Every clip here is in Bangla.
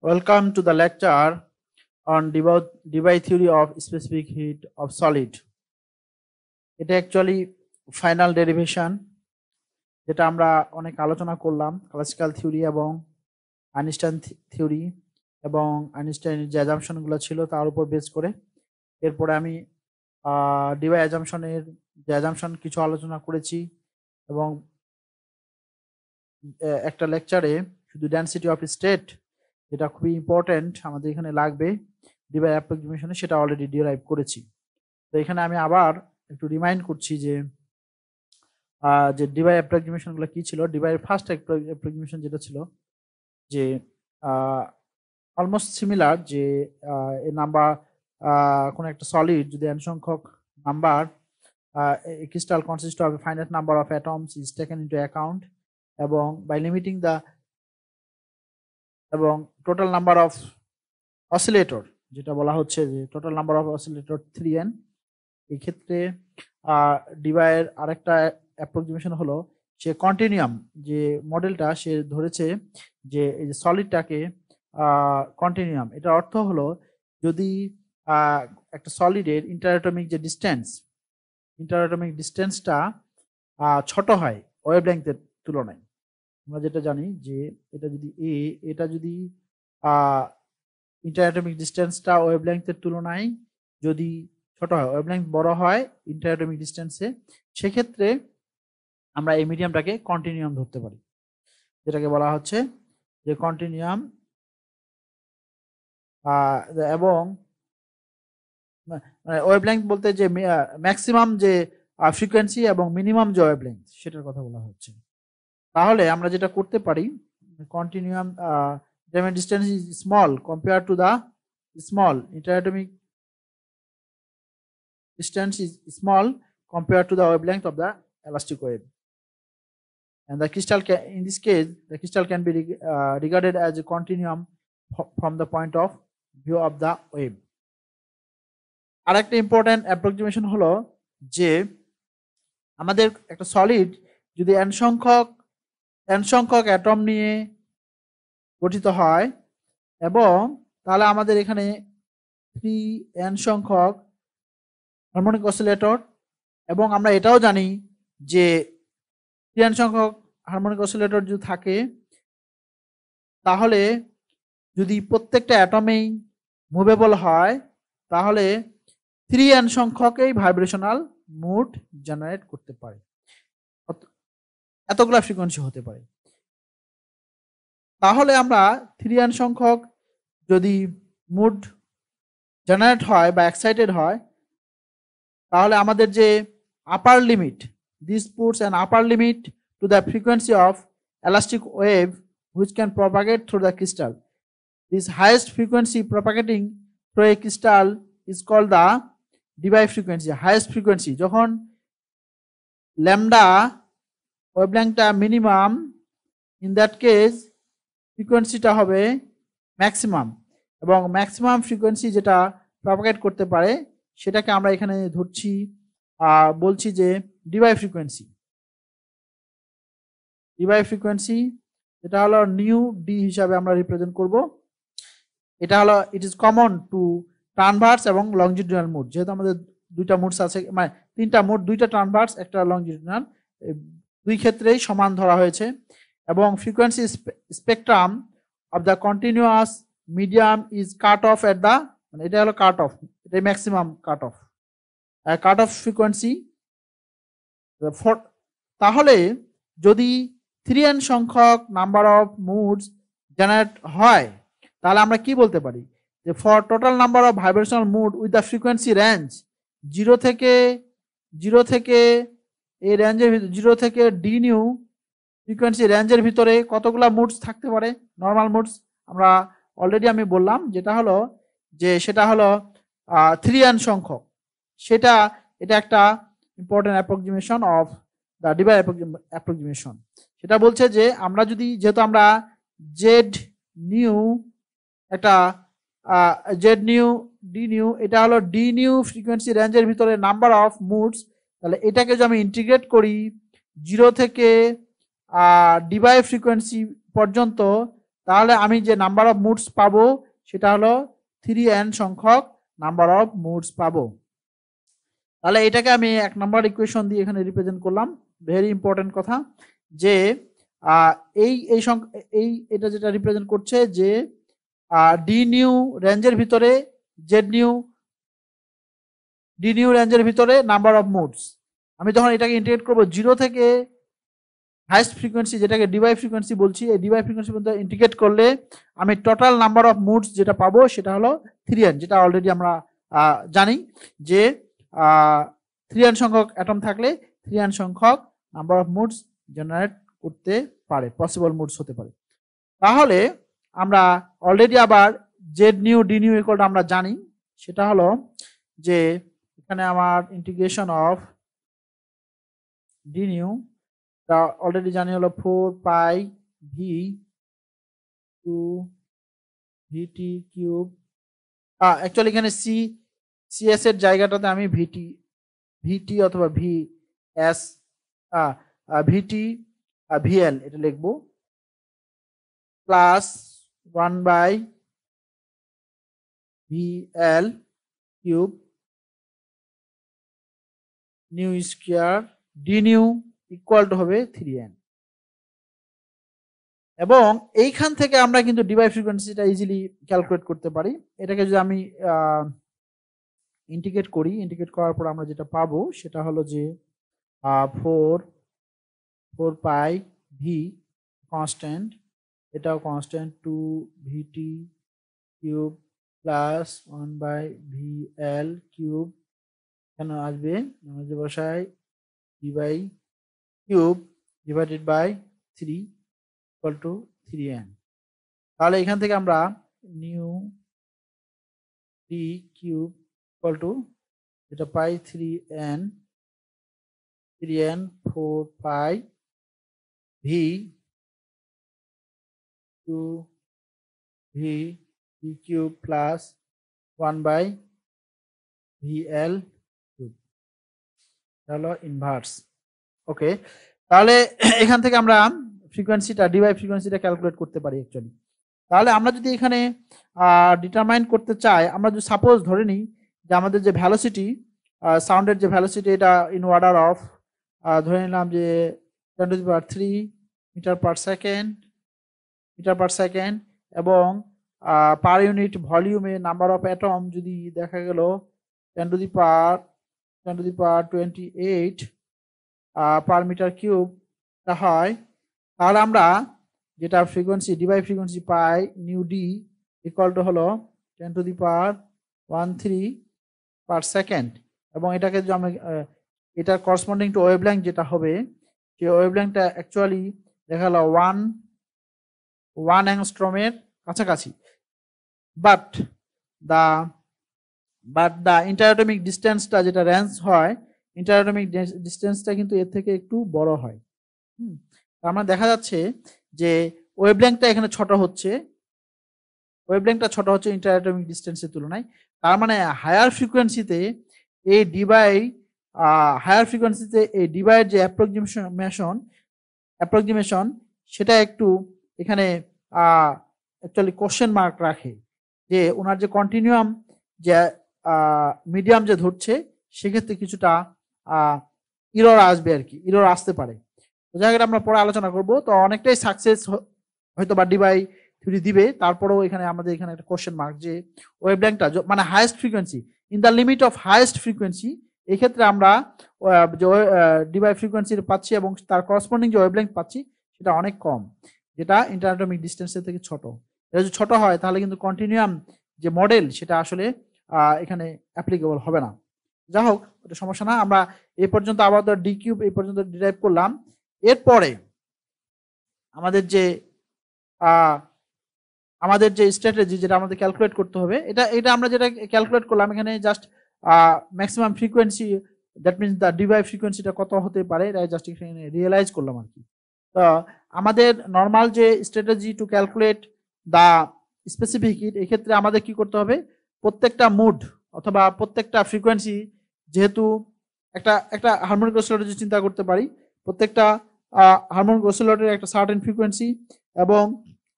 Welcome to the lecture on Debye theory of specific heat of solid. এটা অ্যাকচুয়ালি ফাইনাল ডেরিভেশন, যেটা আমরা অনেক আলোচনা করলাম ক্লাসিক্যাল থিওরি এবং আইনস্টাইন থিওরি এবং আইনস্টাইনের যে অ্যাজাম্পশনগুলো ছিল তার উপর বেস করে। এরপরে আমি ডিবাই অ্যাজাম্পশনের যে অ্যাজাম্পশন কিছু আলোচনা করেছি এবং একটা লেকচারে শুধু ডেনসিটি অফ স্টেট, যেটা খুবই ইম্পর্টেন্ট আমাদের এখানে লাগবে ডিবাই অ্যাপ্রক্সিমেশনে, সেটা অলরেডি ডিরাইভ করেছি। তো এখানে আমি আবার একটু রিমাইন্ড করছি যে ডিবাই অ্যাপ্রক্সিমেশনগুলো কি ছিল। ডিবাইয়ের ফার্স্ট অ্যাপ্রক্সিমেশন যেটা ছিল যে অলমোস্ট সিমিলার, যে এ নাম্বার কোনো একটা সলিড যদি n সংখ্যক number crystal consist of A finite number of atoms is taken into account এবং বাই লিমিটিং দ্য এবং টোটাল নাম্বার অফ অসিলেটর, যেটা বলা হচ্ছে যে total number of oscillator 3n। এই ক্ষেত্রে ডিবাইয়ের আরেকটা অ্যাপ্রক্সিমেশন হলো সে কন্টিনিউয়াম যে মডেলটা সে ধরেছে যে এই যে সলিডটাকে কন্টিনিউয়াম। এটার অর্থ হলো যদি একটা সলিডের ইন্টারঅ্যাটমিক যে ইন্টারঅ্যাটমিক ডিস্টেন্সটা ছোট হয় ওয়েভলেংথের তুলনায়। আমরা যেটা জানি যে এটা যদি এটা যদি ইন্টারঅ্যাটমিক ডিস্টেন্সটা ওয়েভলেংথের তুলনায় যদি ছোট হয়, ওয়েভলেংথ বড় হয় ইন্টারঅ্যাটমিক ডিস্টেন্সে, সেক্ষেত্রে আমরা এই মিডিয়ামটাকে কন্টিনিউয়াম ধরতে পারি, যেটাকে বলা হচ্ছে যে কন্টিনিউয়াম। এবং ওয়েভলেংথ বলতে যে ম্যাক্সিমাম যে ফ্রিকোয়েন্সি এবং মিনিমাম যে ওয়েভলেংথ সেটার কথা বলা হচ্ছে। তাহলে আমরা যেটা করতে পারি, continuum distance is small compared to the small interatomic distance is small compared to the wavelength of the elastic wave, and the crystal can, in this case the crystal can be regarded as a continuum from the point of view of the wave. আরেকটা ইম্পর্টেন্ট অ্যাপ্রক্সিমেশন হলো যে আমাদের একটা সলিড যদি n সংখ্যক অ্যাটম নিয়ে গঠিত হয় এবং তাহলে আমাদের এখানে 3n সংখ্যক হারমোনিক অসিলেটর, এবং আমরা এটাও জানি যে 3n সংখ্যক হারমোনিক অসিলেটর যদি থাকে তাহলে যদি প্রত্যেকটা অ্যাটমেই মুভেবল হয় তাহলে 3n সংখ্যকেই ভাইব্রেশনাল মুড জেনারেট করতে পারে, এতগুলা ফ্রিকোয়েন্সি হতে পারে। তাহলে আমরা 3n সংখ্যক যদি মুড জেনারেট হয় বা এক্সাইটেড হয়, তাহলে আমাদের যে আপার limit, this puts an upper limit to the frequency of elastic wave which can propagate through the crystal. This highest frequency propagating through a crystal is called the Debye frequency, highest frequency। যখন ল্যামডা ওয়েভলেংথটা মিনিমাম, ইন দ্যাট কেস ফ্রিকোয়েন্সিটা হবে ম্যাক্সিমাম, এবং ম্যাক্সিমাম ফ্রিকোয়েন্সি যেটা প্রপাগেট করতে পারে সেটাকে আমরা এখানে ধরছি, বলছি যে ডিবাই ফ্রিকোয়েন্সি। এটা হলো নিউ ডি হিসাবে আমরা রিপ্রেজেন্ট করব। এটা হলো ইট ইজ কমন টু ট্রানভার্স এবং লংজিটিউডিনাল মুড, যেহেতু আমাদের দুইটা মুডস আছে, মানে তিনটা মুড, দুইটা ট্রানভার্স একটা লংজিটিউডিনাল, দুই ক্ষেত্রেই সমান ধরা হয়েছে। এবং frequency spectrum of the continuous medium is cut off at the, মানে এটা হলো কাট অফ, এটা ম্যাক্সিমাম কাট অফ ফ্রিকোয়েন্সি। তাহলে যদি 3n সংখ্যক নাম্বার অফ মুডস জেনারেট হয় তাহলে আমরা কি বলতে পারি যে for total number of vibrational mode with the frequency range 0 থেকে এই রেঞ্জের ভিতরে 0 থেকে ডি নিউ ফ্রিকোয়েন্সি রেঞ্জের ভিতরে কতগুলা মুডস থাকতে পারে, নর্মাল মুডস আমরা অলরেডি আমি বললাম, যেটা হলো যে সেটা হলো 3n সংখ্যক। এটা একটা important approximation of the Debye approximation. সেটা বলছে যে আমরা যদি, যেহেতু আমরা জেড নিউ একটা জেড নিউ ডি নিউ, এটা হলো ডি নিউ ফ্রিকোয়েন্সি রেঞ্জের ভিতরে নাম্বার অফ মুডস, তাহলে এটাকে যদি আমি ইন্টিগ্রেট করি 0 থেকে ডিবাই ফ্রিকোয়েন্সি পর্যন্ত, তাহলে আমি যে নাম্বার অফ মুডস পাবো সেটা হলো 3n সংখ্যক নাম্বার অফ মুডস পাবো। তাহলে এটাকে আমি 1 নম্বর ইকুয়েশন দিয়ে এখানে রিপ্রেজেন্ট করলাম। ভেরি ইম্পর্টেন্ট কথা যে এটা যেটা রিপ্রেজেন্ট করছে যে ডি নিউ রেঞ্জের ভিতরে ডি নিউ রেঞ্জের ভিতরে নাম্বার অফ মুডস। আমি যখন এটাকে ইন্টিগ্রেট করব 0 থেকে হাইস্ট ফ্রিকোয়েন্সি যেটাকে ডিবাই ফ্রিকোয়েন্সি বলছি, এই ডিবাই ফ্রিকোয়েন্সি পর্যন্ত ইন্টিগ্রেট করলে আমি টোটাল নাম্বার অফ মুডস যেটা পাবো সেটা হলো 3n, যেটা অলরেডি আমরা জানি যে 3n সংখ্যক অ্যাটম থাকলে 3n সংখ্যক নাম্বার অফ মুডস জেনারেট করতে পারে, পসিবল মুডস হতে পারে। তাহলে আমরা অলরেডি আবার Z nu D nu equal আমরা জানি, সেটা হলো যে এখানে আমার integration of D new already জানি হলো 4 পাই ভি টু ভিটি কিউব। অ্যাকচুয়ালি এখানে সিএস এর জায়গাটাতে আমি ভিটি অথবা ভিএস ভিটি ভিএল এটা লিখবো, plus 1 by VL cube nu square D nu equal to হবে 3n। এবং এইখান থেকে আমরা কিন্তু ডিবাই ফ্রিকোয়েন্সিটা ইজিলি ক্যালকুলেট করতে পারি। এটাকে যদি আমি ইন্টিগ্রেট করি, ইন্টিগ্রেট করার পর আমরা যেটা পাবো সেটা হলো যে 4 পাই ভি কনস্ট্যান্ট, এটাও constant 2 VT cube plus 1 by VL cube, কেন আসবে যে বসায় V by cube divided by 3 equal to 3n। তাহলে এখান থেকে আমরা nu D cube equal to যেটা pi 3n 4 pi V 2 V cube plus 1 by VL cube, হলো ইনভার্স। ওকে, তাহলে এখান থেকে আমরা ফ্রিকোয়েন্সিটা ডিবাই ফ্রিকোয়েন্সিটা ক্যালকুলেট করতে পারি অ্যাকচুয়ালি। তাহলে আমরা যদি এখানে ডিটারমাইন করতে চাই, আমরা যদি সাপোজ ধরে নিই যে আমাদের যে ভ্যালোসিটি সাউন্ডের যে ভ্যালোসিটি এটা ইন অর্ডার অফ ধরে নিলাম যে 10⁻³ মিটার পার সেকেন্ড এবং পার ইউনিট ভলিউমে নাম্বার অফ অ্যাটম যদি দেখা গেল 10⁻28 পার মিটার কিউব হয়, তাহলে আমরা যেটা frequency Debye frequency pi nu D equal to হলো 10⁻13 পার সেকেন্ড। এবং এটাকে যদি আমরা এটা করসপন্ডিং টু ওয়েভলেংথ যেটা হবে, যে ওয়েভলেংথটা অ্যাকচুয়ালি দেখা গেল 1 অ্যাংস্ট্রমের কাছাকাছি, বাট দ্য ইন্টারঅ্যাটমিক ডিস্টেন্সটা যেটা রেঞ্জ হয়, ইন্টারঅ্যাটমিক ডিস্টেন্সটা কিন্তু এর থেকে একটু বড় হয়। আমরা দেখা যাচ্ছে যে ওয়েভলেংথটা এখানে ছোট হচ্ছে, ইন্টারঅ্যাটমিক ডিস্টেন্সের তুলনায়। তার মানে হায়ার ফ্রিকোয়েন্সিতে এই ডিবাইয়ের যে অ্যাপ্রক্সিমেশন সেটা একটু এখানে অ্যাকচুয়ালি কোশ্চেন মার্ক রাখে, যে ওনার যে কন্টিনিউয়াম যে মিডিয়াম যে ধরছে সেক্ষেত্রে কিছুটা ইরর আসবে আর কি, ইরর আসতে পারে। তো যাই হোক আমরা পরে আলোচনা করব। তো অনেকটাই সাকসেস হয়তো বা ডিবাই থিওরি দিবে, তারপরেও এখানে আমাদের এখানে একটা কোশ্চেন মার্ক যে ওয়েভলেংথটা মানে highest frequency in the limit of highest frequency, এই ক্ষেত্রে আমরা যে ডিবাই ফ্রিকোয়েন্সি পাচ্ছি এবং তার করসপন্ডিং যে ওয়েভলেংথ পাচ্ছি সেটা অনেক কম, যেটা ইন্টারঅ্যাটমিক ডিস্টেন্সের থেকে ছোট। এটা যদি ছোট হয় তাহলে কিন্তু কন্টিনিউয়াম যে মডেল সেটা আসলে এখানে অ্যাপ্লিকেবল হবে না। যাই হোক, এটা সমস্যা না। আমরা এই পর্যন্ত আবার ডি কিউব এই পর্যন্ত ডিরাইভ করলাম। এরপরে আমাদের যে স্ট্র্যাটেজি যেটা আমাদের ক্যালকুলেট করতে হবে, এটা আমরা যেটা ক্যালকুলেট করলাম এখানে just maximum frequency, that means the Debye ফ্রিকোয়েন্সিটা কত হতে পারে এটা জাস্ট এখানে রিয়েলাইজ করলাম আর কি। তো আমাদের নর্মাল যে strategy to calculate the specific hit, এক্ষেত্রে আমাদের কি করতে হবে, প্রত্যেকটা মুড অথবা প্রত্যেকটা ফ্রিকোয়েন্সি, যেহেতু একটা হারমোনিক অসিলেটর যদি চিন্তা করতে পারি, প্রত্যেকটা হারমোনিক অসিলেটরের একটা সার্টেন ফ্রিকোয়েন্সি এবং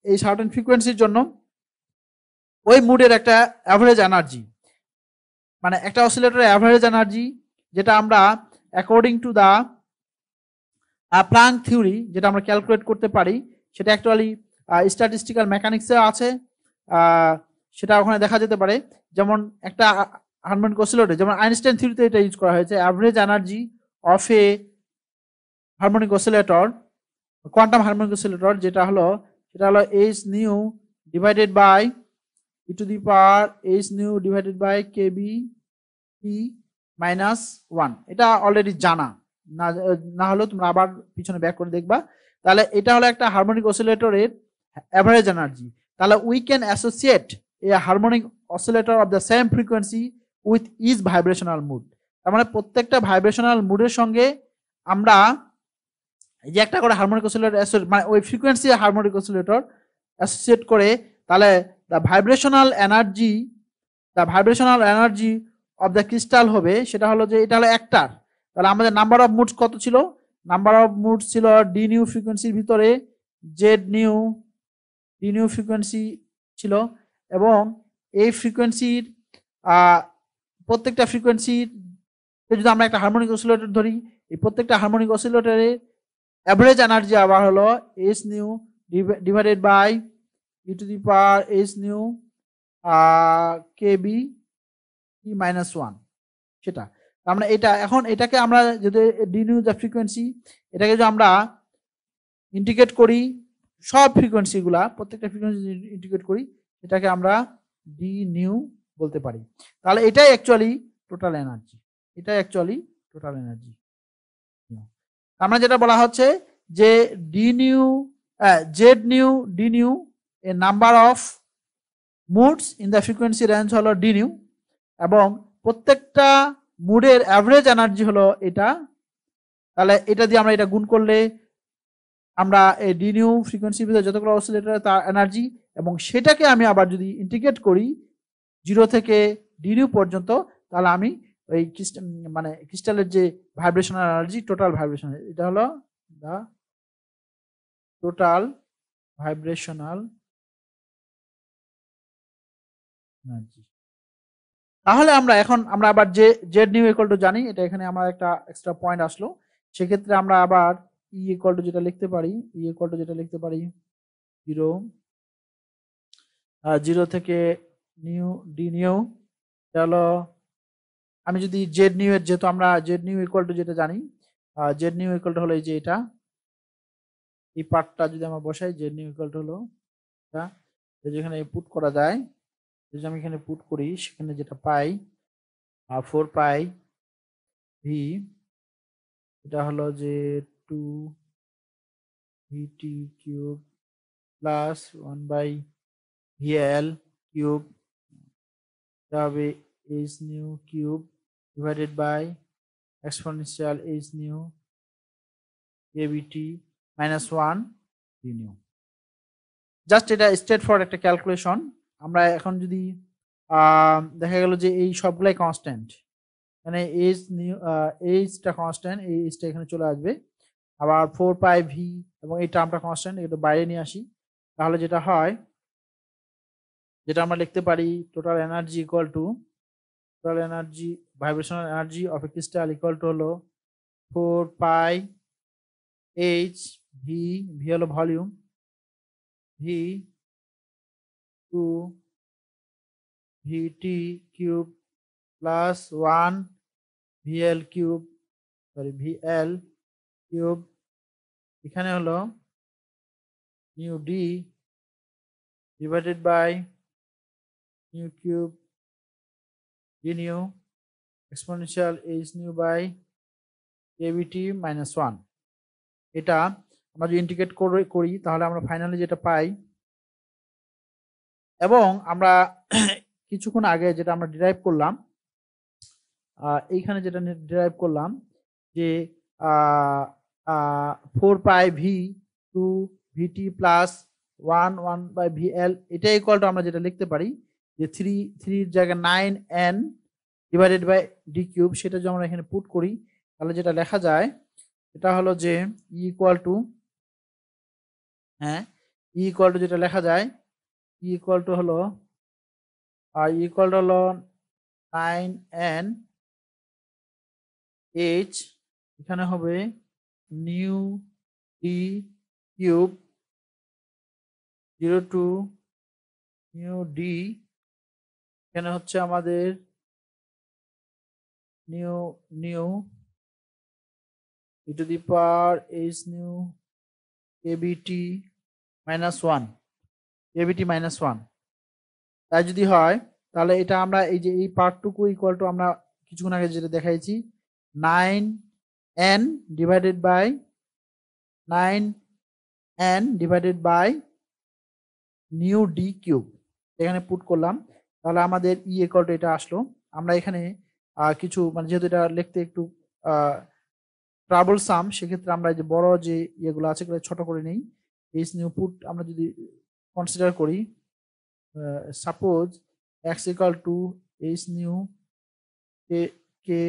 এই সার্টেন ফ্রিকোয়েন্সির জন্য ওই মুডের একটা অ্যাভারেজ এনার্জি, মানে একটা অসিলেটরের অ্যাভারেজ এনার্জি যেটা আমরা according to the Planck theory যেটা আমরা ক্যালকুলেট করতে পারি, সেটা অ্যাকচুয়ালি স্ট্যাটিস্টিক্যাল মেকানিক্সে আছে। সেটা ওখানে দেখা যেতে পারে। যেমন একটা হারমোনিক অসিলেটর, যেমন আইনস্টাইন থিওরিতে এটা ইউজ করা হয়েছে, average energy of a harmonic oscillator, quantum harmonic oscillator, সেটা হলো H nu divided by e to the power h nu divided by kb t minus 1। এটা অলরেডি জানা, না হলেও তোমরা আবার পিছনে ব্যাক করে দেখবা। তাহলে এটা হলো একটা হারমোনিক অসিলেটরের অ্যাভারেজ এনার্জি। তাহলে we can associate a harmonic oscillator of the same frequency with is vibrational mode. তার মানে প্রত্যেকটা ভাইব্রেশনাল মুডের সঙ্গে আমরা এই যে একটা করে হারমোনিক অসিলেটর, মানে ওই ফ্রিকোয়েন্সি হারমোনিক অসিলেটর অ্যাসোসিয়েট করে, তাহলে the vibrational energy of the crystal হবে, সেটা হলো যে এটা হলো একটার। তাহলে আমাদের নাম্বার অফ মুডস কত ছিল? নাম্বার অফ মুডস ছিল ডি নিউ ফ্রিকোয়েন্সির ভিতরে জেড নিউ ফ্রিকোয়েন্সি ছিল, এবং এই ফ্রিকোয়েন্সির প্রত্যেকটা ফ্রিকোয়েন্সির যদি আমরা একটা হারমোনিক অসিলেটর ধরি, এই প্রত্যেকটা হারমোনিক অসিলেটরের অ্যাভারেজ এনার্জি আবার হলো H nu divided by e to the power h nu kb t minus 1। সেটা আমরা এটা এখন এটাকে আমরা যদি ডি নিউ যা ফ্রিকোয়েন্সি, এটাকে যদি আমরা ইন্টিগ্রেট করি, সব ফ্রিকোয়েন্সি গুলা প্রত্যেকটা ফ্রিকোয়েন্সি ইন্টিগ্রেট করি, এটাকে আমরা ডি নিউ বলতে পারি। তাহলে এটাই অ্যাকচুয়ালি টোটাল এনার্জি, আমরা যেটা বলা হচ্ছে যে D new Z nu D new a number of moods in the frequency range হলো ডি নিউ, এবং প্রত্যেকটা মুডের অ্যাভারেজ এনার্জি হলো এটা। তাহলে এটা দিয়ে আমরা এটা গুণ করলে আমরা এই ডি নিউ ফ্রিকোয়েন্সির ভিতরে যতগুলো অসিলেটর তার এনার্জি, এবং সেটাকে আমি আবার যদি ইন্টিগ্রেট করি 0 থেকে ডি নিউ পর্যন্ত, তাহলে আমি ওই মানে ক্রিস্টালের যে ভাইব্রেশনাল এনার্জি, টোটাল ভাইব্রেশনাল, এটা হলো দা টোটাল ভাইব্রেশনাল এনার্জি। তাহলে আমরা আবার যে জেড নিউ ইকুয়াল টু জানি, এটা এখানে আমার একটা এক্সট্রা পয়েন্ট আসলো। সেক্ষেত্রে আমরা আবার ই ইকুয়াল টু যেটা লিখতে পারি 0 থেকে নিউ ডি নিউ, হলো আমি যদি জেড নিউ এর, যেহেতু আমরা জেড নিউ ইকুয়াল টু যেটা জানি, জেড নিউ ইকুয়াল টু হলো এই যে এটা, এই পার্টটা যদি আমরা বসাই, জেড নিউ ইকুয়াল টু হলো এটা, যেখানে পুট করা যায়, যদি আমি এখানে পুট করি, সেখানে যেটা পাই 4 পাই ভি, এটা হলো যে 2 ভিটি cube plus 1 by VL cube, এটা হবে H nu cube divided by exponential H nu K B T minus 1 V nu. Just এটা স্ট্রেট ফরওয়ার্ড একটা ক্যালকুলেশন। আমরা এখন যদি দেখা গেল যে এই সবগুলাই কনস্ট্যান্ট, মানে এইচটা কনস্ট্যান্ট, এই এইচটা এখানে চলে আসবে, আবার 4 পাই ভি এবং এই টার্মটা কনস্ট্যান্ট, এটা বাইরে নিয়ে আসি, তাহলে যেটা হয়, যেটা আমরা লিখতে পারি total energy equal to vibrational energy of a crystal equal to হলো 4 পাই এইচ ভি, ভি হলো ভলিউম, ভি 2 ভিটি cube plus 1 V L cube, V L cube, এখানে হলো nu D divided by nu cube D nu exponential H nu by K V T minus 1। এটা আমরা যদি ইন্টিগ্রেট করি তাহলে আমরা ফাইনালি যেটা পাই, এবং আমরা কিছুক্ষণ আগে যেটা আমরা ডিরাইভ করলাম, এইখানে যেটা ডিরাইভ করলাম যে 4 pi V 2 V T plus 1 by V L, এটা ইকুয়াল টু আমরা যেটা লিখতে পারি যে 3 জায়গায় 9n divided by D cube. সেটা যদি আমরা এখানে পুট করি, তাহলে যেটা লেখা যায়, এটা হলো যে equal to E equal to যেটা লেখা যায়, ই ইকুয়াল টু হলো ইকুয়াল টু হলো 9n h, এখানে হবে new D cube 02 new D, এখানে হচ্ছে আমাদের new new e to the power h new kbt -1, kbt -1। তাই যদি হয় তাহলে এটা আমরা এই যে এই পার্টটুকু ইকুয়াল টু আমরা কিছুক্ষণ আগে যেটা দেখাইছি 9n divided by 9n divided by nu D cube, এখানে পুট করলাম। তাহলে আমাদের ই ইকুয়াল টু এটা আসলো। আমরা এখানে কিছু মানে যেহেতু এটা লিখতে একটু ট্রাবল সাম, সেক্ষেত্রে আমরা যে বড় যে ইয়েগুলো আছে এগুলো ছোট করে নেই। এইচ নিউ পুট আমরা যদি কনসিডার করি, suppose x equal to H new K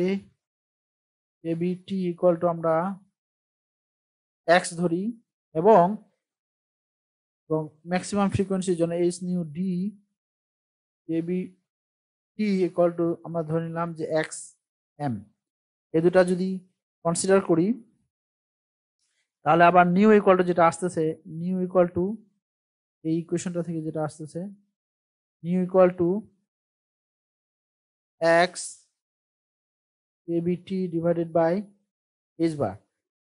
kBT equal to আমরা x ধরি, এবং ম্যাক্সিমাম ফ্রিকোয়েন্সির জন্য H nu D kBT equal to আমরা ধরে নিলাম যে x m। এই দুটা যদি কনসিডার করি তাহলে আবার নিউ ইকুয়াল টু যেটা আসতেছে, নিউ ইকুয়াল টু এই ইকুয়েশনটা থেকে যেটা আসতেছে nu equal to X K B T divided by H bar,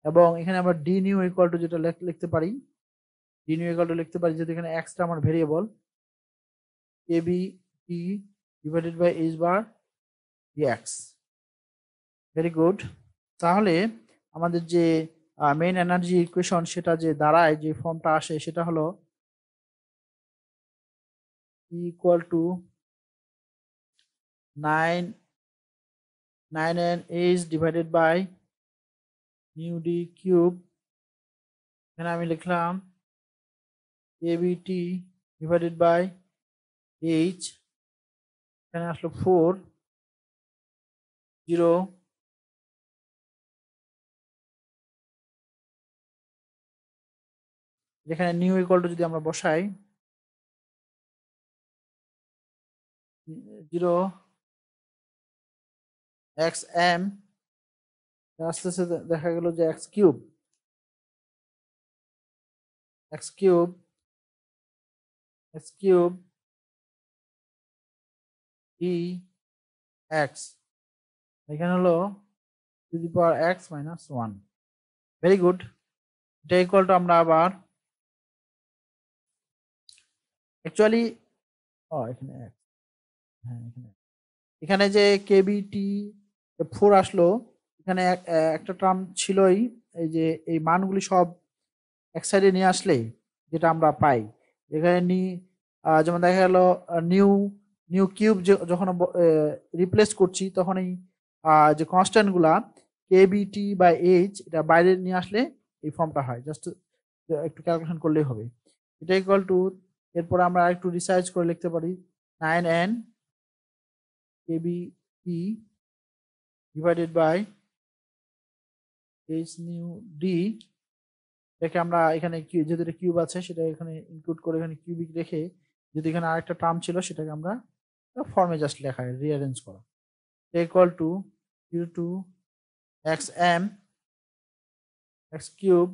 এবং এখানে আমরা ডি নিউ ইকুয়াল টু যেটা লিখতে পারি, ডি নিউ ইকুয়াল টু লিখতে পারি যেহেতু এখানে এক্সটা আমার variable, KBT divided by H bar DX. Very good. তাহলে আমাদের যে মেইন এনার্জি ইকুয়েশন সেটা যে দাঁড়ায়, যে ফর্মটা আসে সেটা হলো equal to 9n divided by nu D cube, এখানে আমি লিখলাম কেবিটি ডিভাইডেড বাই এইচ, এখানে আসলো 4 0 যেখানে নিউ ইকুয়াল টু যদি আমরা বসাই 0 এক্স এম, আস্তে আস্তে দেখা গেল যে এক্স কিউব ই এক্স, এখানে হলো two the power X minus 1। Very good. এটা ইকুয়াল টু আমরা আবার অ্যাকচুয়ালি এখানে হ্যাঁ এখানে যে কেবিটি 4 আসলো, এখানে একটা টার্ম ছিলই, এই যে এই মানগুলি সব এক সাইডে নিয়ে আসলে যেটা আমরা পাই এখানে যেমন দেখা গেল নিউ কিউব যখন রিপ্লেস করছি তখন এই যে কনস্ট্যান্ট গুলা কেবিটি বাই এইচ এটা বাইরে নিয়ে আসলে এই ফর্মটা হয়। জাস্ট একটু ক্যালকুলেশন করলেই হবে। এটা ইকুয়াল টু, এরপর আমরা একটু রিসার্চ করে লিখতে পারি 9n KBT divided by H nu D, এটাকে আমরা এখানে যেহেতু এটা কিউব আছে সেটা এখানে ইনক্লুড করে এখানে কিউবিক রেখে, যদি এখানে আরেকটা টার্ম ছিল সেটাকে আমরা ফর্মে জাস্ট লেখা রিঅ্যারেঞ্জ করা, equal to U to X M X cube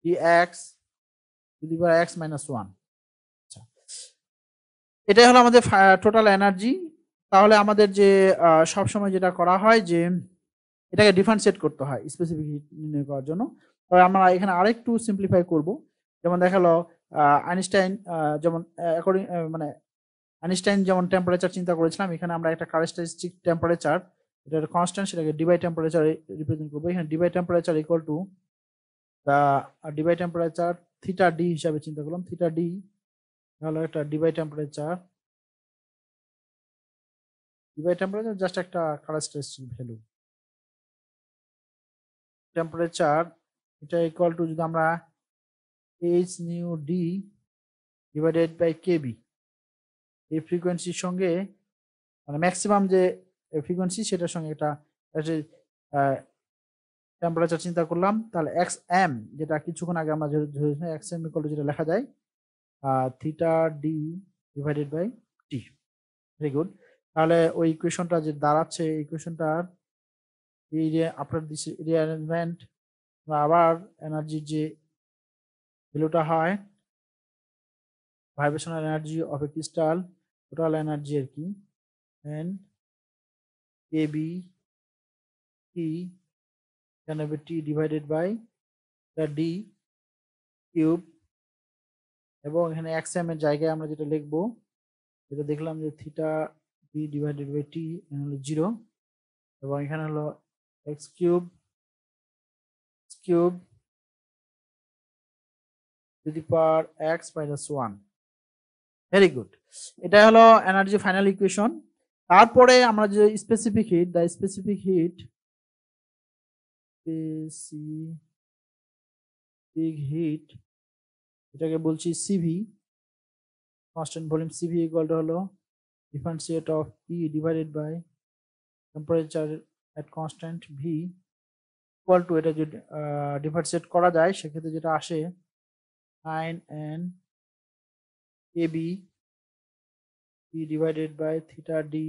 DX to the power X minus 1। আচ্ছা, এটাই হলো আমাদের টোটাল এনার্জি। তাহলে আমাদের যে সবসময় যেটা করা হয় যে এটাকে ডিফারেন্সিয়েট করতে হয় স্পেসিফিক হিট নির্ণয় করার জন্য। তবে আমরা এখানে আরেকটু সিম্পলিফাই করব। যেমন দেখালো আইনস্টাইন যেমন অ্যাকর্ডিং মানে আইনস্টাইন যেমন টেম্পারেচার চিন্তা করেছিলাম, এখানে আমরা একটা ক্যারেক্টারিস্টিক টেম্পারেচার, এটা কনস্ট্যান্ট, সেটাকে ডিবাই টেম্পারেচার রিপ্রেজেন্ট করবো। এখানে Debye temperature equal to Debye temperature theta D হিসাবে চিন্তা করলাম। থিটা ডি হলো একটা ডিবাই টেম্পারেচার জাস্ট একটা ক্যারেক্টারিস্টিক ভ্যালু টেম্পারেচার, এটা ইকুয়াল টু যদি আমরা H nu D divided by K B, এই ফ্রিকোয়েন্সির সঙ্গে মানে ম্যাক্সিমাম যে ফ্রিকোয়েন্সি সেটার সঙ্গে এটা টেম্পারেচার চিন্তা করলাম, তাহলে এক্স এম যেটা কিছুক্ষণ আগে আমরা ধরেছিলাম এক্স এম ইকুয়াল টু যেটা লেখা যায় theta D divided by T. Very good. তাহলে ওই ইকুয়েশনটা যে দাঁড়াচ্ছে ইকুয়েশনটার এই যে আপনার রিঅ্যারেঞ্জমেন্ট আবার এনার্জির যে ভ্যালুটা হয় vibrational energy of a crystal total energy আর কি and A B T can be t divided by the d cube এবং এখানে xm এর জায়গায় আমরা যেটা লিখবো যেটা দেখলাম যে theta d divided by t হলো 0 এবং এখানে হলো x cube to the power x minus 1। Very good. এটা হলো এনার্জি ফাইনাল ইকুয়েশন। তারপরে আমরা যে স্পেসিফিক হিট হিট এটাকে বলছি C V, constant volume C V equal to হলো differentiate of E divided by temperature at constant V equal to, এটা যদি ডিফারেন্সিয়েট করা যায় সেক্ষেত্রে যেটা আসে 9n ab E divided by theta D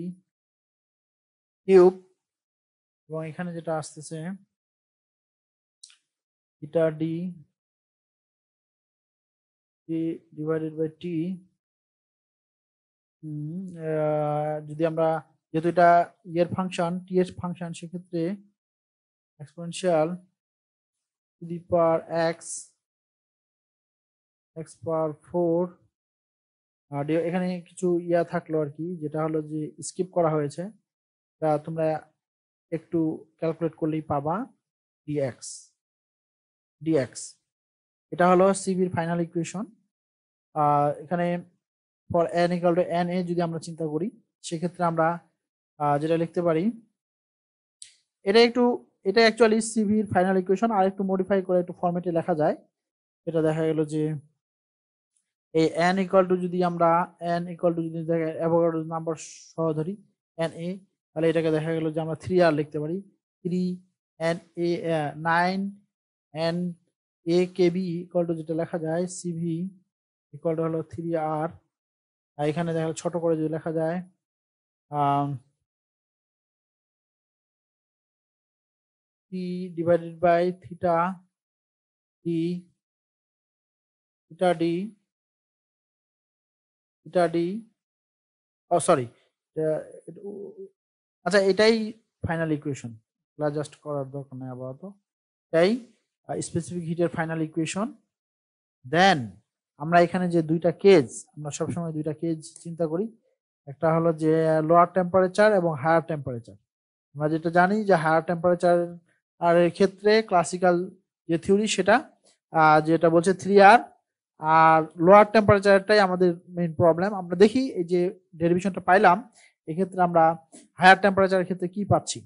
cube এবং এখানে যেটা আসতেছে theta D divided by T. যদি আমরা যেহেতু এটা ইয়ের ফাংশন টি এর ফাংশন সেক্ষেত্রে exponential two the power x পাওয়ার 4 আর এখানে কিছু ইয়া থাকলো আর কি যেটা হলো যে স্কিপ করা হয়েছে, তা তোমরা একটু ক্যালকুলেট করলেই পাবা dx। এটা হলো সিভির ফাইনাল ইকুয়েশন। এখানে for n equal to na যদি আমরা চিন্তা করি সেক্ষেত্রে আমরা যেটা লিখতে পারি এটা অ্যাকচুয়ালি সিভির ফাইনাল ইকুয়েশন আর একটু মডিফাই করে একটু ফরম্যাটে লেখা যায়। এটা দেখা গেল যে এই n ইকুয়াল টু যদি আমরা যদি অ্যাভোগাড্রো নাম্বার সহ ধরি na, তাহলে এটাকে দেখা গেল যে আমরা 3r লিখতে পারি 9 a kb ইকুয়াল টু যেটা লেখা যায় cv ইকুয়াল টু হলো 3r। আর এখানে দেখা ছোট করে যদি লেখা যায় t divided by theta D sorry আচ্ছা এটাই ফাইনাল ইকুয়েশন, জাস্ট করার দরকার নেই আপাতত। তাই স্পেসিফিক হিটের ফাইনাল ইকুয়েশন। দেন আমরা এখানে যে দুইটা কেজ, আমরা সবসময় দুইটা কেজ চিন্তা করি, একটা হলো যে লোয়ার টেম্পারেচার এবং হায়ার টেম্পারেচার। আমরা যেটা জানি যে হায়ার টেম্পারেচার আর এর ক্ষেত্রে ক্লাসিক্যাল যে থিওরি সেটা যেটা বলছে 3r, আর লোয়ার টেম্পারেচারটাই আমাদের মেইন প্রবলেম। আমরা দেখি এই যে ডেরিভেশনটা পাইলাম এক্ষেত্রে আমরা হায়ার টেম্পারেচারের ক্ষেত্রে কি পাচ্ছি।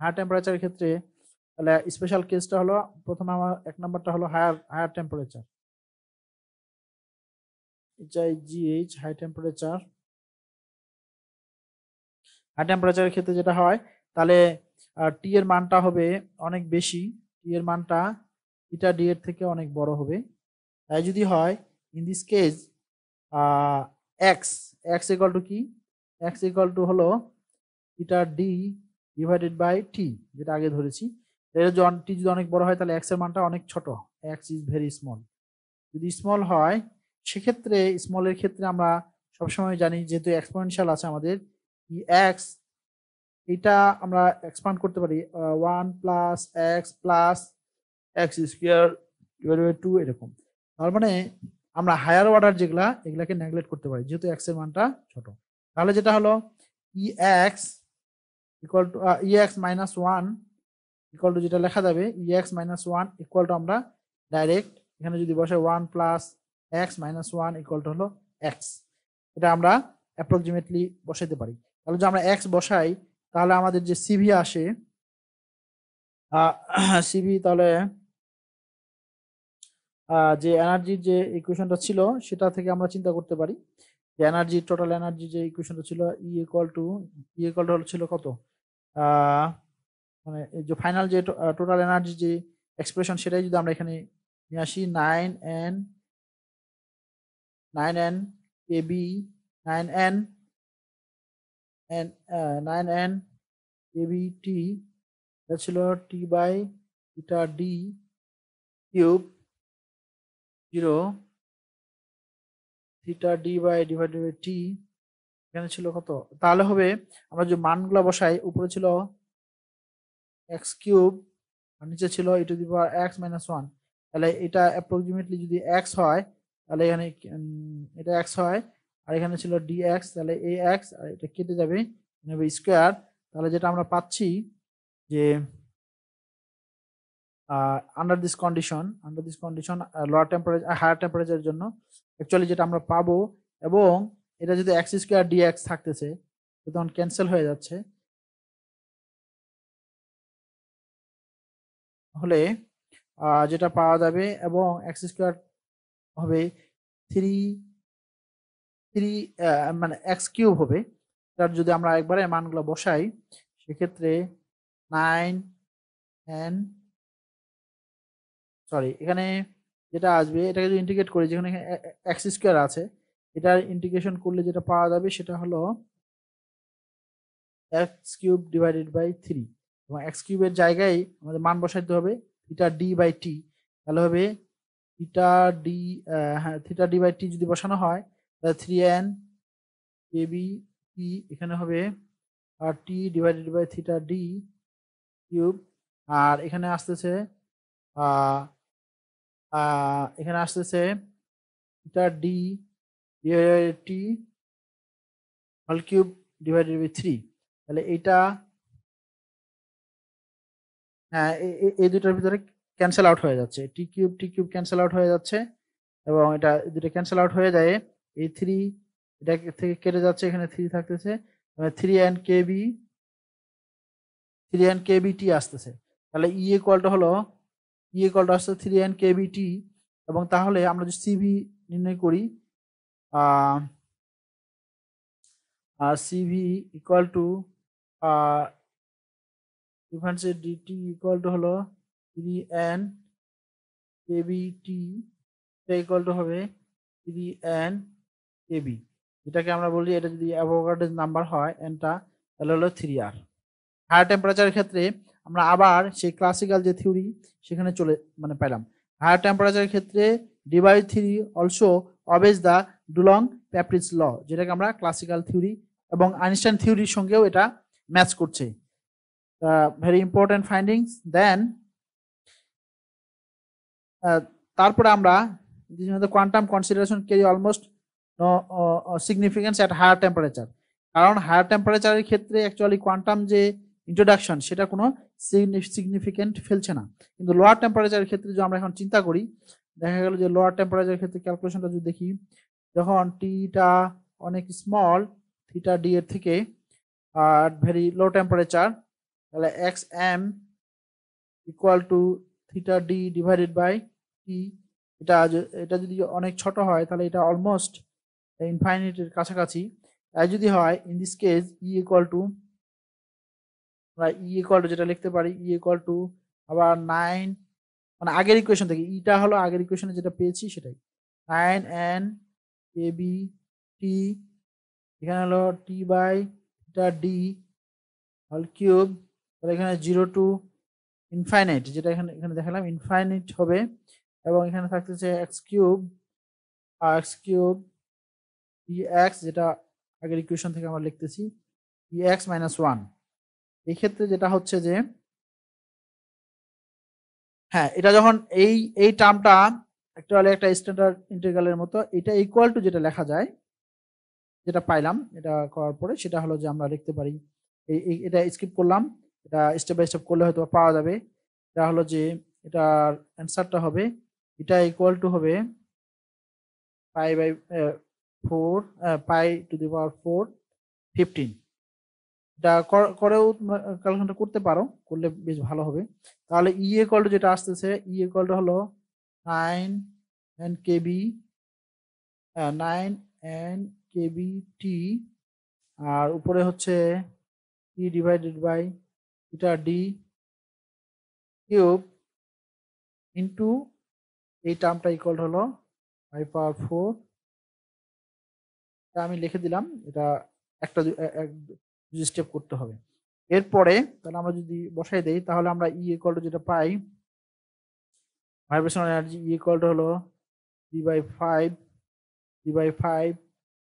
হায়ার টেম্পারেচারের ক্ষেত্রে তাহলে স্পেশাল কেসটা হলো প্রথমে আমার এক নাম্বারটা হলো higher temperature HIGH high temperature. High টেম্পারেচারের ক্ষেত্রে যেটা হয় তাহলে টি এর মানটা হবে অনেক বেশি, টি এর মানটা থিটা ডি এর থেকে অনেক বড় হবে। তাই যদি হয় in this case x equal to কি, x ইকুয়াল টু হলো থিটা ডি ডিভাইডেড বাই টি যেটা আগে ধরেছি। এর টি যদি অনেক বড় হয় তাহলে x এর মানটা অনেক ছোট, x ইজ ভেরি স্মল। যদি স্মল হয় সেক্ষেত্রে স্মলের ক্ষেত্রে আমরা সবসময় জানি যেহেতু এক্সপোনেনশিয়াল আছে আমাদের x, এটা আমরা এক্সপান্ড করতে পারি 1 plus x square divided by 2 এরকম। তার মানে আমরা হায়ার অর্ডার এগুলাকে নেগলেক্ট করতে পারি যেহেতু x এর মানটা ছোট। তাহলে যেটা হলো ex equal to ex minus 1 equal to যেটা লেখা যাবে ex মাইনাস 1 ইকুয়াল টু আমরা ডাইরেক্ট এখানে যদি বসে 1 plus x minus 1 equal to হলো x, এটা আমরা অ্যাপ্রক্সিমেটলি বসাইতে পারি। তাহলে যদি আমরা x বসাই তাহলে আমাদের যে সিভি আসে সিভি তাহলে যে এনার্জির যে ইকুয়েশনটা ছিল সেটা থেকে আমরা চিন্তা করতে পারি যে এনার্জি টোটাল এনার্জি যে ইকুয়েশনটা ছিল ই ইকুয়াল টু ছিল কত মানে এই যে ফাইনাল যে টোটাল এনার্জি যে এক্সপ্রেশন সেটাই যদি আমরা এখানে নিয়ে আসি 9n kb 9n and 9n kbt এটা ছিল t by theta d cube 0 theta d by divided by t এখানে ছিল কত, তাহলে হবে আমরা যে মানগুলো বসাই উপরে ছিল x কিউব আর নিচে ছিল e two the power x minus 1, তাহলে এটা অ্যাপ্রক্সিমেটলি যদি x হয় তাহলে এখানে এটা x হয় আর এখানে ছিল dx, তাহলে ax আর এটা কেটে যাবে নেবে স্কয়ার। তাহলে যেটা আমরা পাচ্ছি যে under this condition lower temperature higher টেম্পারেচারের জন্য অ্যাকচুয়ালি যেটা আমরা পাবো, এবং এটা যদি x স্কয়ার dx থাকতেছে তখন ক্যান্সেল হয়ে যাচ্ছে, তাহলে যেটা পাওয়া যাবে এবং x স্কয়ার হবে 3 মানে x কিউব হবে। তার যদি আমরা একবারে মানগুলো বসাই সেক্ষেত্রে 9 n সরি এখানে যেটা আসবে এটাকে যদি ইন্টিগ্রেট করি, যেখানে x স্কয়ার আছে এটার ইন্টিগ্রেশন করলে যেটা পাওয়া যাবে সেটা হলো x কিউব ডিভাইডেড বাই 3, এবং x কিউবের জায়গায় আমাদের মান বসাইতে হবে থিটা d বাই t, তাহলে হবে থিটা d, হ্যাঁ থিটা d বাই t যদি বসানো হয় তাহলে 3n kb t এখানে হবে আর t divided by theta d cube, আর এখানে আসতেছে এখানে আসতেছে theta d divided t whole cube divided by 3, তাহলে এইটা হ্যাঁ এই দুটার ভিতরে ক্যান্সেল আউট হয়ে যাচ্ছে, টি কিউব ক্যান্সেল আউট হয়ে যাচ্ছে এবং এটা দুটো ক্যান্সেল আউট হয়ে যায়, এই 3 এটা থেকে কেটে যাচ্ছে, এখানে 3 থাকতেছে 3n kbt আসতেছে, তাহলে ই ইকুয়াল টু হলো আসছে 3n kbt, এবং তাহলে আমরা যদি সিভি নির্ণয় করি সিভি ইকুয়াল টু ডিফারেন্সের ডিটি ইকুয়াল টু হলো 3n kbt এটা ইকুয়াল টু হবে 3n kb, যেটাকে আমরা বলি এটা যদি অ্যাভোগাড্রোর নাম্বার হয় nটা তাহলে হলো 3r। হায়ার টেম্পারেচারের ক্ষেত্রে আমরা আবার সেই ক্লাসিক্যাল যে থিওরি সেখানে চলে মানে পেলাম। হায়ার টেম্পারেচারের ক্ষেত্রে d/3 also obese the Dulung প্যাপ্রিজ ল, যেটাকে আমরা ক্লাসিক্যাল থিওরি এবং আইনস্টাইন থিওরির সঙ্গেও এটা ম্যাচ করছে। Very important findings. দেন তারপরে আমরা quantum consideration carry almost no significance at higher temperature, কারণ হায়ার টেম্পারেচারের ক্ষেত্রে অ্যাকচুয়ালি কোয়ান্টাম যে ইন্ট্রোডাকশন সেটা কোনো সিগনিফিকেন্ট ফেলছে না, কিন্তু লোয়ার টেম্পারেচারের ক্ষেত্রে যদি আমরা এখন চিন্তা করি দেখা গেল যে লোয়ার টেম্পারেচারের ক্ষেত্রে ক্যালকুলেশনটা যদি দেখি, যখন টিটা অনেক স্মল থিটা ডি এর থেকে আর ভেরি লো টেম্পারেচার, তাহলে X M equal to theta D divided by T, এটা যদি অনেক ছোট হয় তাহলে এটা অলমোস্ট ইনফাইনিটের কাছাকাছি, তাই যদি হয় in this case E equal to আমরা যেটা লিখতে পারি ই ইকুয়াল টু আবার 9 মানে আগের ইকুয়েশন থেকে ইটা হলো আগের ইকুয়েশনে যেটা পেয়েছি সেটাই 9n kb t এখানে হলো t by theta d whole cube, তাহলে এখানে 0 টু ইনফাইনাইট যেটা এখানে দেখালাম ইনফাইনাইট হবে, এবং এখানে থাকতেছে এক্স কিউব dx যেটা আগের ইকুয়েশন থেকে আমরা লিখতেছি dx মাইনাস 1। এই ক্ষেত্রে যেটা হচ্ছে যে হ্যাঁ এটা যখন এই টার্মটা একটা স্ট্যান্ডার্ড ইন্টিগ্রালের মতো, এটা ইকুয়াল টু যেটা লেখা যায় যেটা পাইলাম এটা করার পরে সেটা হলো যে আমরা লিখতে পারি এটা স্কিপ করলাম, এটা স্টেপ বাই স্টেপ করলে হয়তো পাওয়া যাবে। এটা হলো যে এটার অ্যান্সারটা হবে এটা ইকুয়াল টু হবে pi by 4 pi two the পাওয়ার 4 15। এটা করেও ক্যালকুলেশনটা করতে পারো, করলে বেশ ভালো হবে। তাহলে ই ইকুয়াল টু যেটা আসতেছে ই ইকুয়াল টু হলো 9 kb 9 kb t আর উপরে হচ্ছে T divided by theta D cube into এই টার্মটা ইকুয়াল হলো 5 পাওয়ার 4, আমি লিখে দিলাম, এটা একটা দুই স্টেপ করতে হবে। এরপরে তাহলে আমরা যদি বসাই দেই তাহলে আমরা ই ইকুয়াল টু যেটা পাই, vibrational energy E equal to হলো 3/5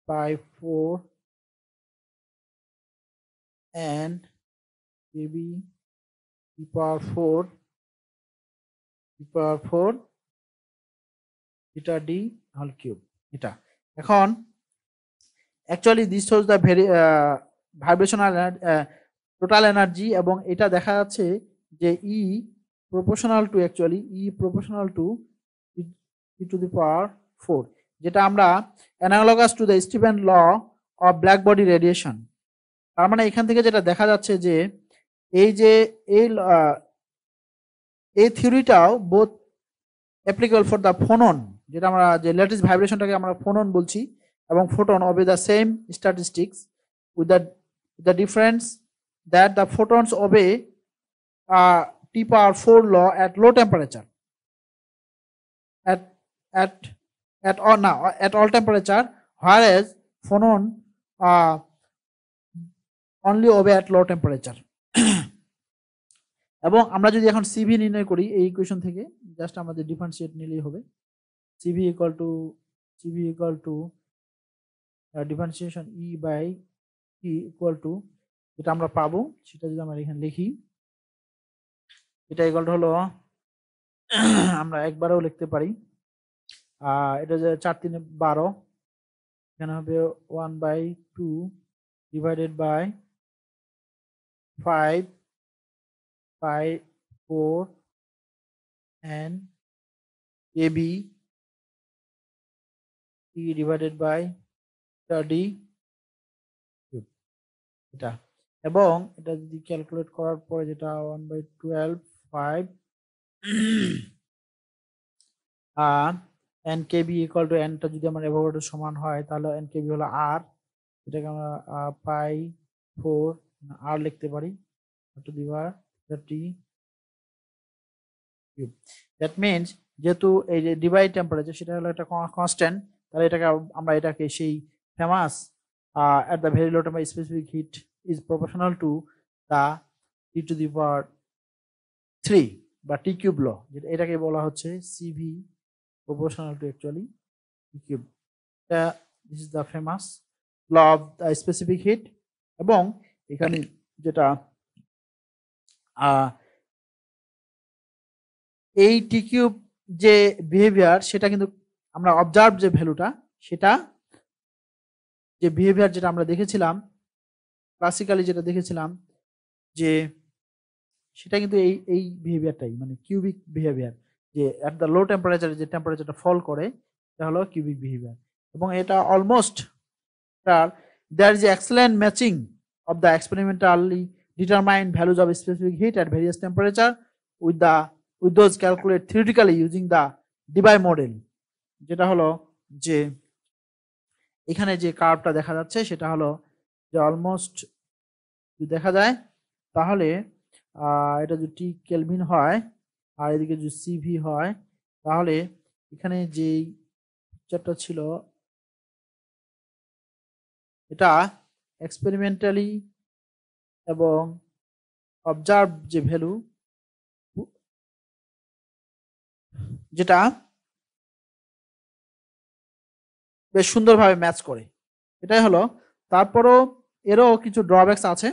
by 4 and kb e power 4 theta d whole cube এটা। এখন actually this shows the vibrational total energy, এবং এটা দেখা যাচ্ছে যে E proportional to e to the power 4, যেটা আমরা analogous to the Stefan law of black body radiation. তার মানে এখান থেকে যেটা দেখা যাচ্ছে যে এই যে এই থিওরিটাও both applicable for the phonon, যেটা আমরা যে ল্যাটিস ভাইব্রেশনটাকে আমরা ফোনন বলছি, এবং photon obey the same statistics with the difference that the photons obey T power 4 law at low temperature. At all temperature, whereas phonon only obey at low temperature. এবং আমরা যদি এখন সিভি নির্ণয় করি এই ইকুয়েশন থেকে, জাস্ট আমাদের ডিফারেন্সিয়েট নিলেই হবে। CV equal to differentiation E by T equal to, যেটা আমরা পাবো সেটা যদি আমরা এখানে লিখি, এটা ইকুয়াল টু হলো আমরা একবারেও লিখতে পারি, এটা যে 4 3 12, এখানে হবে 1/2 divided by 5 by 4 and AB T divided by d cube এটা। এবং এটা যদি ক্যালকুলেট করার পরে যেটা 1/12 5 n kb equal to n টা যদি আমার অ্যাভোগাড্রো সমান হয় তাহলে n kb হলো r, এটাকে আমরা পাই 4 r লিখতে পারি two the power 30 cube. That means যেহেতু এই যে ডিভাইড টেম্পারেচার সেটা হলো একটা কনস্ট্যান্ট, তাহলে এটাকে আমরা এটাকে সেই famous at the very low temperature specific heat is proportional to the t to the power 3 বা t cube law, যেটা এটাকে বলা হচ্ছে cv proportional to actually t cube. This is the famous law of the specific heat. এবং এখানে যেটা এই টি কিউব যে বিহেভিয়ার সেটা কিন্তু আমরা অবজার্ভ যে ভ্যালুটা, সেটা যে বিহেভিয়ার যেটা আমরা দেখেছিলাম ক্লাসিক্যালি, যেটা দেখেছিলাম যে সেটা কিন্তু এই বিহেভিয়ারটাই, মানে কিউবিক বিহেভিয়ার, যে অ্যাট দ্য লো টেম্পারেচারে যে টেম্পারেচারটা ফল করে এটা হলো কিউবিক বিহেভিয়ার। এবং এটা almost there is excellent matching of the experimentally determine values of specific heat at various temperature with those calculate theoretically using the Debye model, যেটা হলো যে এখানে যে কার্ভটা দেখা যাচ্ছে সেটা হলো যে অলমোস্ট যদি দেখা যায় তাহলে এটা যদি টি কেলভিন হয় আর এদিকে যদি সিভি হয়, তাহলে এখানে যে পিকচারটা ছিল এটা এক্সপেরিমেন্টালি এবং অবজার্ভ যে ভ্যালু যেটা বেশ সুন্দরভাবে ম্যাচ করে, এটাই হলো। তারপরও এরও কিছু ড্রব্যাকস আছে,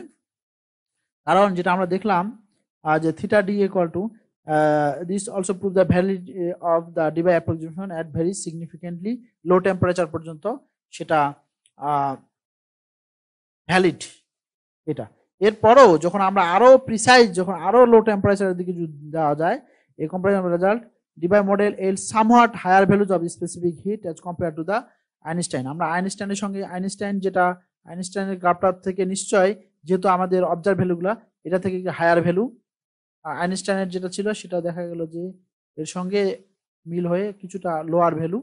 কারণ যেটা আমরা দেখলাম যে theta D equal to this also prove the validity of the Debye approximation at very significantly low temperature পর্যন্ত সেটা ভ্যালিড এটা। এরপরও যখন আমরা আরো প্রিসাইজ, যখন আরো লো টেম্পারেচারের দিকে যাওয়া যায়, এই comparison result Debye model yields somewhat higher values of specific heat as compared to the Einstein. আমরা আইনস্টাইনের সঙ্গে যেটা আইনস্টাইনের গ্রাফটার থেকে নিশ্চয়, যেহেতু আমাদের অবজার্ভ ভ্যালুগুলা এটা থেকে হায়ার ভ্যালু, আইনস্টাইনের যেটা ছিল সেটা দেখা গেল যে এর সঙ্গে মিল হয়ে কিছুটা লোয়ার ভ্যালু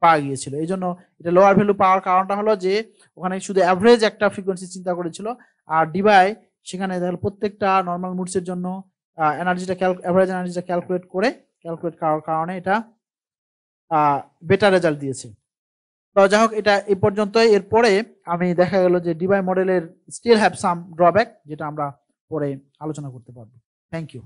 পাওয়া গিয়েছিল। এই জন্য এটা লোয়ার ভ্যালু পাওয়ার কারণটা হলো যে ওখানে শুধু অ্যাভারেজ একটা ফ্রিকোয়েন্সি চিন্তা করেছিল, আর Debye সেখানে প্রত্যেকটা নর্মাল মুডসের জন্য অ্যাভারেজ এনার্জিটা ক্যালকুলেট করার কারণে এটা বেটার রেজাল্ট দিয়েছে। তো যাই হোক, এটা এই পর্যন্তই। এরপরে আমি দেখা গেল যে ডিবাই মডেলের স্টিল হ্যাভ সাম ড্রব্যাক, যেটা আমরা পরে আলোচনা করতে পারবো। Thank you.